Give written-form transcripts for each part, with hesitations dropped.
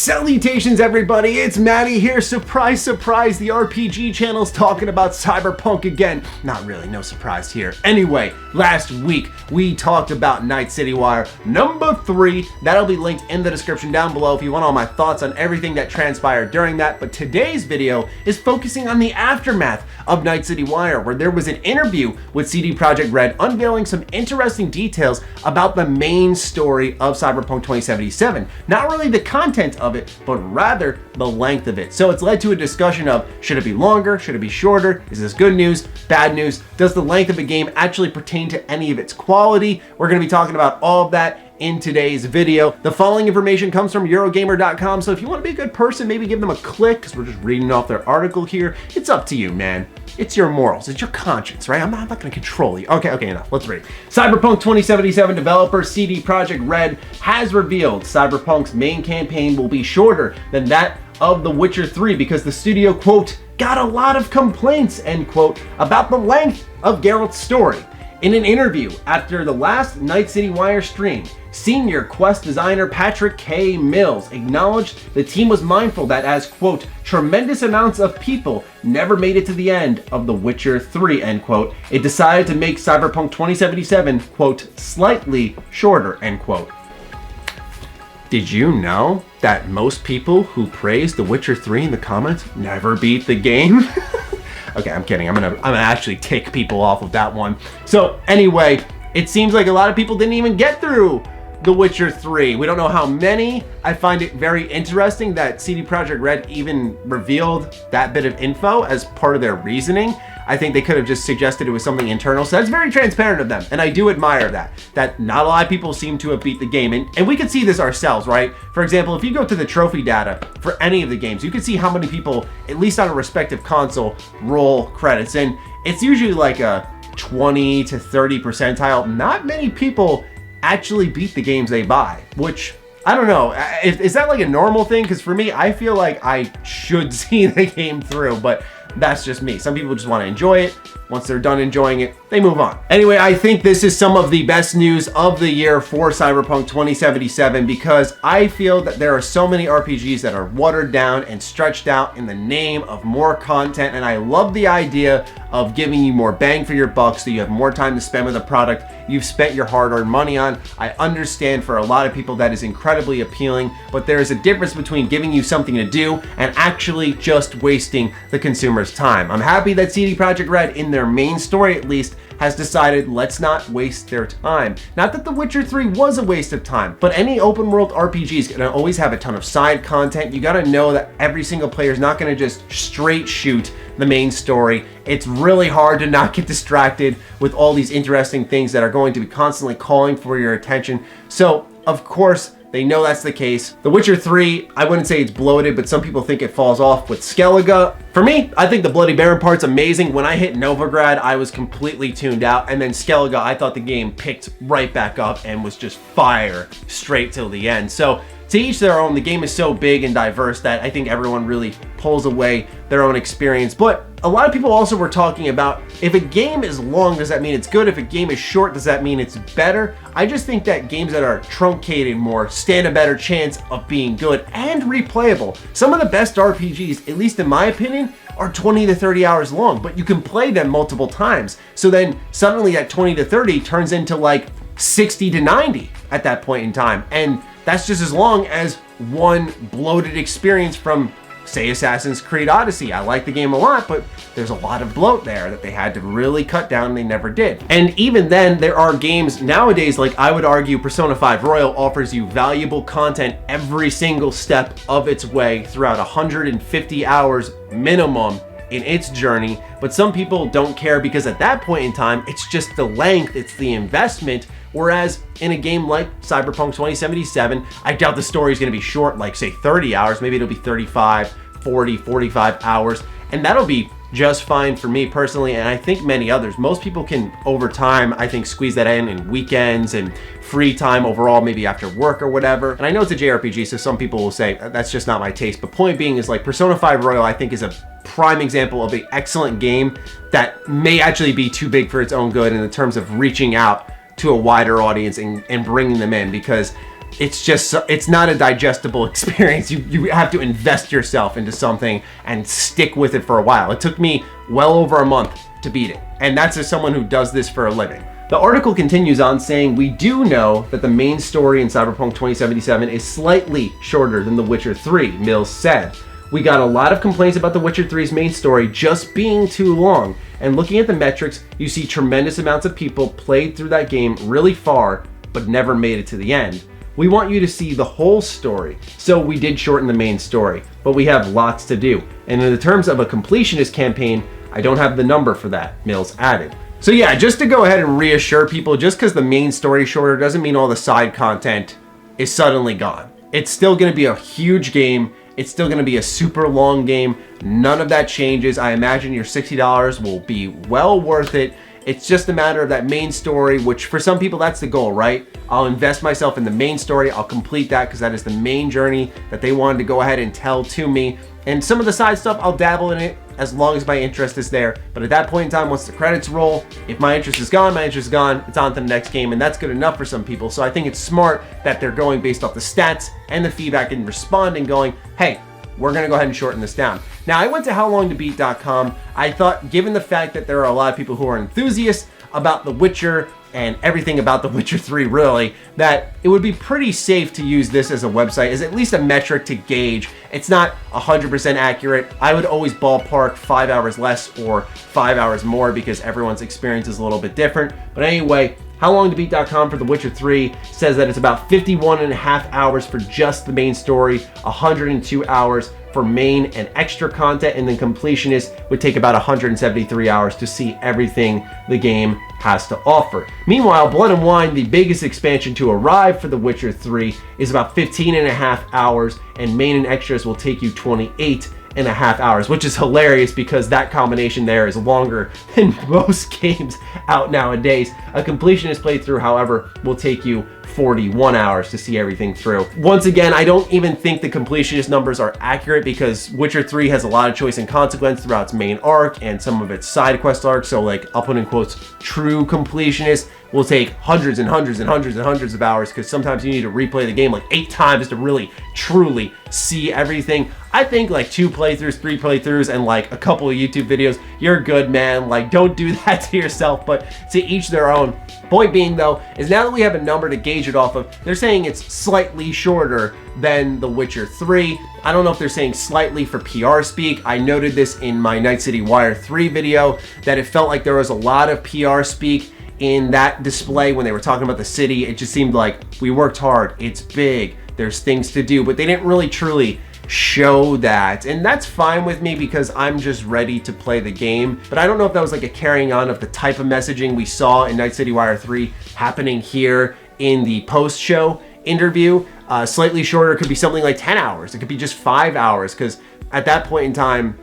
Salutations everybody, it's Matty here. Surprise, surprise, the RPG channel's talking about Cyberpunk again. Not really, no surprise here. Anyway, last week we talked about Night City Wire number 3. That'll be linked in the description down below if you want all my thoughts on everything that transpired during that. But today's video is focusing on the aftermath of Night City Wire, where there was an interview with CD Projekt Red unveiling some interesting details about the main story of Cyberpunk 2077. Not really the content of it, but rather the length of it. So it's led to a discussion of, should it be longer? Should it be shorter? Is this good news? Bad news? Does the length of a game actually pertain to any of its quality? We're going to be talking about all of that in today's video. The following information comes from Eurogamer.com, so if you want to be a good person, maybe give them a click, because we're just reading off their article here. It's up to you, man. It's your morals, it's your conscience, right? I'm not gonna control you. Okay, enough, let's read. Cyberpunk 2077 developer CD Projekt Red has revealed Cyberpunk's main campaign will be shorter than that of The Witcher 3 because the studio, quote, got a lot of complaints, end quote, about the length of Geralt's story. In an interview after the last Night City Wire stream, senior quest designer Patrick K. Mills acknowledged the team was mindful that as, quote, tremendous amounts of people never made it to the end of The Witcher 3, end quote, it decided to make Cyberpunk 2077, quote, slightly shorter, end quote. Did you know that most people who praise The Witcher 3 in the comments never beat the game? Okay, I'm kidding. I'm gonna actually tick people off of that one. So anyway, it seems like a lot of people didn't even get through The Witcher 3. We don't know how many. I find it very interesting that CD Projekt Red even revealed that bit of info as part of their reasoning. I think they could have just suggested it was something internal. So that's very transparent of them. And I do admire that not a lot of people seem to have beat the game. And we could see this ourselves, right? For example, if you go to the trophy data for any of the games, you can see how many people, at least on a respective console, roll credits. And it's usually like a 20 to 30 percentile. Not many people actually beat the games they buy, which I don't know. Is that like a normal thing? Because for me, I feel like I should see the game through, but that's just me. Some people just want to enjoy it. Once they're done enjoying it, they move on. Anyway, I think this is some of the best news of the year for Cyberpunk 2077 because I feel that there are so many RPGs that are watered down and stretched out in the name of more content, and I love the idea of giving you more bang for your buck so you have more time to spend with a product you've spent your hard-earned money on. I understand for a lot of people that is incredibly appealing, but there is a difference between giving you something to do and actually just wasting the consumer's time. I'm happy that CD Projekt Red, in their main story at least, has decided let's not waste their time. Not that The Witcher 3 was a waste of time, but any open world RPG is gonna always have a ton of side content. You gotta know that every single player is not gonna just straight shoot the main story. It's really hard to not get distracted with all these interesting things that are going to be constantly calling for your attention. So, of course, they know that's the case. The Witcher 3, I wouldn't say it's bloated, but some people think it falls off with Skellige. For me, I think the Bloody Baron part's amazing. When I hit Novigrad, I was completely tuned out. And then Skellige, I thought the game picked right back up and was just fire straight till the end. So to each their own, the game is so big and diverse that I think everyone really pulls away their own experience. But a lot of people also were talking about, if a game is long, does that mean it's good? If a game is short, does that mean it's better? I just think that games that are truncated more stand a better chance of being good and replayable. Some of the best RPGs, at least in my opinion, are 20 to 30 hours long, but you can play them multiple times. So then suddenly that 20 to 30 turns into like 60 to 90 at that point in time. And that's just as long as one bloated experience from, say, Assassin's Creed Odyssey. I like the game a lot, but there's a lot of bloat there that they had to really cut down and they never did. And even then, there are games nowadays, like I would argue Persona 5 Royal offers you valuable content every single step of its way throughout 150 hours minimum in its journey, but some people don't care because at that point in time, it's just the length, it's the investment. Whereas in a game like Cyberpunk 2077, I doubt the story is going to be short, like say 30 hours, maybe it'll be 35, 40, 45 hours, and that'll be just fine for me personally, and I think many others. Most people can, over time, I think, squeeze that in weekends and free time overall, maybe after work or whatever. And I know it's a JRPG, so some people will say, that's just not my taste. But point being is like Persona 5 Royal, I think, is a prime example of an excellent game that may actually be too big for its own good in terms of reaching out to a wider audience and bringing them in, because it's not a digestible experience. You have to invest yourself into something and stick with it for a while. It took me well over a month to beat it, and that's as someone who does this for a living. The article continues on saying, we do know that the main story in Cyberpunk 2077 is slightly shorter than The Witcher 3, Mills said. We got a lot of complaints about The Witcher 3's main story just being too long, and looking at the metrics, you see tremendous amounts of people played through that game really far, but never made it to the end. We want you to see the whole story, so we did shorten the main story, but we have lots to do. And in the terms of a completionist campaign, I don't have the number for that, Mills added. So yeah, just to go ahead and reassure people, just because the main story is shorter doesn't mean all the side content is suddenly gone. It's still going to be a huge game. It's still going to be a super long game. None of that changes. I imagine your $60 will be well worth it. It's just a matter of that main story, which for some people, that's the goal, right? I'll invest myself in the main story. I'll complete that because that is the main journey that they wanted to go ahead and tell to me. And some of the side stuff, I'll dabble in it as long as my interest is there. But at that point in time, once the credits roll, if my interest is gone, my interest is gone. It's on to the next game, and that's good enough for some people. So I think it's smart that they're going based off the stats and the feedback and responding, going, hey, we're going to go ahead and shorten this down. Now, I went to howlongtobeat.com. I thought, given the fact that there are a lot of people who are enthusiasts about The Witcher and everything about The Witcher 3 really, that it would be pretty safe to use this as a website, as at least a metric to gauge. It's not 100% accurate. I would always ballpark 5 hours less or 5 hours more because everyone's experience is a little bit different. But anyway, howlongtobeat.com for The Witcher 3 says that it's about 51 and a half hours for just the main story, 102 hours for main and extra content, and then Completionist would take about 173 hours to see everything the game has to offer. Meanwhile, Blood and Wine, the biggest expansion to arrive for The Witcher 3, is about 15 and a half hours, and main and extras will take you 28 and a half hours, which is hilarious because that combination there is longer than most games out nowadays. A Completionist playthrough, however, will take you 41 hours to see everything through. Once again, I don't even think the Completionist numbers are accurate because Witcher 3 has a lot of choice and consequence throughout its main arc and some of its side quest arcs. So like, I'll put in quotes, true Completionist will take hundreds and hundreds and hundreds and hundreds of hours because sometimes you need to replay the game like 8 times to really truly see everything. I think like 2 playthroughs, 3 playthroughs, and like a couple of YouTube videos, you're good, man. Like, don't do that to yourself, but to each their own. Point being though, is now that we have a number to gauge it off of, they're saying it's slightly shorter than The Witcher 3. I don't know if they're saying slightly for PR speak. I noted this in my Night City Wire 3 video, that it felt like there was a lot of PR speak in that display when they were talking about the city. It just seemed like we worked hard, it's big, there's things to do, but they didn't really truly show that. And that's fine with me because I'm just ready to play the game. But I don't know if that was like a carrying on of the type of messaging we saw in Night City Wire 3 happening here in the post-show interview. Slightly shorter could be something like 10 hours. It could be just 5 hours because at that point in time,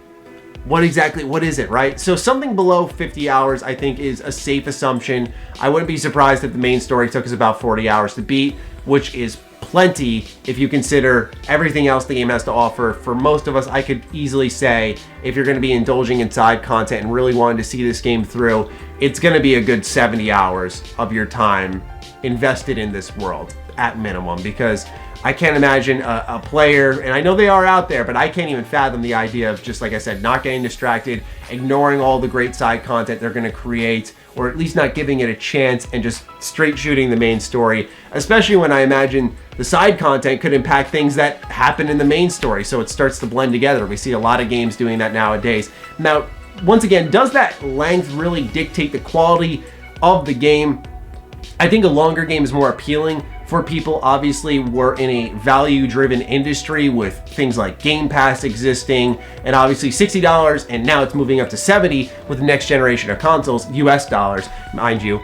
what is it, right? So something below 50 hours, I think, is a safe assumption. I wouldn't be surprised if the main story took us about 40 hours to beat, which is plenty if you consider everything else the game has to offer. For most of us, I could easily say, if you're going to be indulging in side content and really wanting to see this game through, it's going to be a good 70 hours of your time invested in this world at minimum, because I can't imagine a player, and I know they are out there, but I can't even fathom the idea of just, like I said, not getting distracted, ignoring all the great side content they're going to create, or at least not giving it a chance and just straight shooting the main story, especially when I imagine the side content could impact things that happen in the main story, so it starts to blend together. We see a lot of games doing that nowadays. Now, once again, does that length really dictate the quality of the game? I think a longer game is more appealing for people. Obviously, we're in a value-driven industry with things like Game Pass existing, and obviously $60, and now it's moving up to $70 with the next generation of consoles, US dollars, mind you.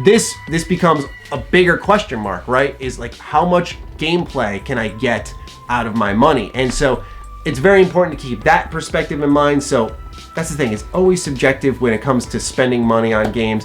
This becomes a bigger question mark, right? Is like, how much gameplay can I get out of my money? And so it's very important to keep that perspective in mind. So that's the thing, it's always subjective when it comes to spending money on games.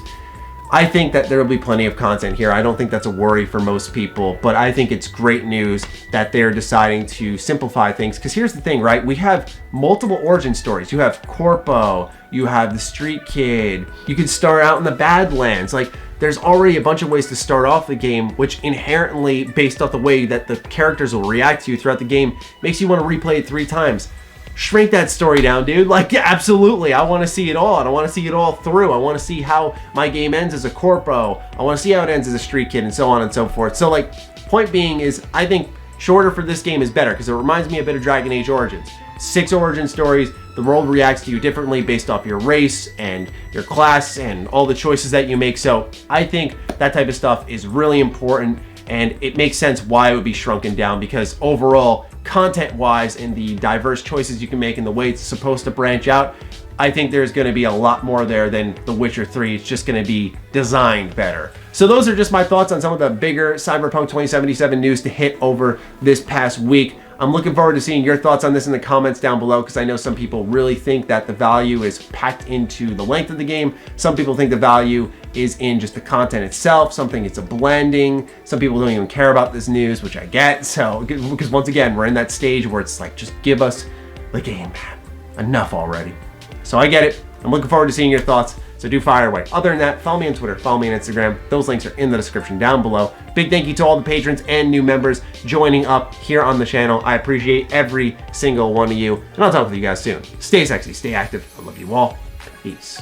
I think that there will be plenty of content here. I don't think that's a worry for most people, but I think it's great news that they're deciding to simplify things. Because here's the thing, right? We have multiple origin stories. You have Corpo, you have the Street Kid, you could start out in the Badlands. Like, there's already a bunch of ways to start off the game, which inherently, based off the way that the characters will react to you throughout the game, makes you want to replay it 3 times. Shrink that story down, dude. Like, yeah, absolutely. I want to see it all, and I want to see it all through. I want to see how my game ends as a corpo. I want to see how it ends as a street kid, and so on and so forth. So, like, point being is, I think shorter for this game is better, because it reminds me a bit of Dragon Age Origins. 6 origin stories, the world reacts to you differently based off your race and your class and all the choices that you make. So I think that type of stuff is really important, and it makes sense why it would be shrunken down, because overall, content-wise and the diverse choices you can make and the way it's supposed to branch out, I think there's going to be a lot more there than The Witcher 3. It's just going to be designed better. So those are just my thoughts on some of the bigger Cyberpunk 2077 news to hit over this past week. I'm looking forward to seeing your thoughts on this in the comments down below, because I know some people really think that the value is packed into the length of the game. Some people think the value is in just the content itself. Some think it's a blending. Some people don't even care about this news, which I get. So, because once again, we're in that stage where it's like, just give us the game. Enough already. So I get it. I'm looking forward to seeing your thoughts. So do fire away. Other than that, follow me on Twitter, follow me on Instagram. Those links are in the description down below. Big thank you to all the patrons and new members joining up here on the channel. I appreciate every single one of you. And I'll talk with you guys soon. Stay sexy, stay active. I love you all. Peace.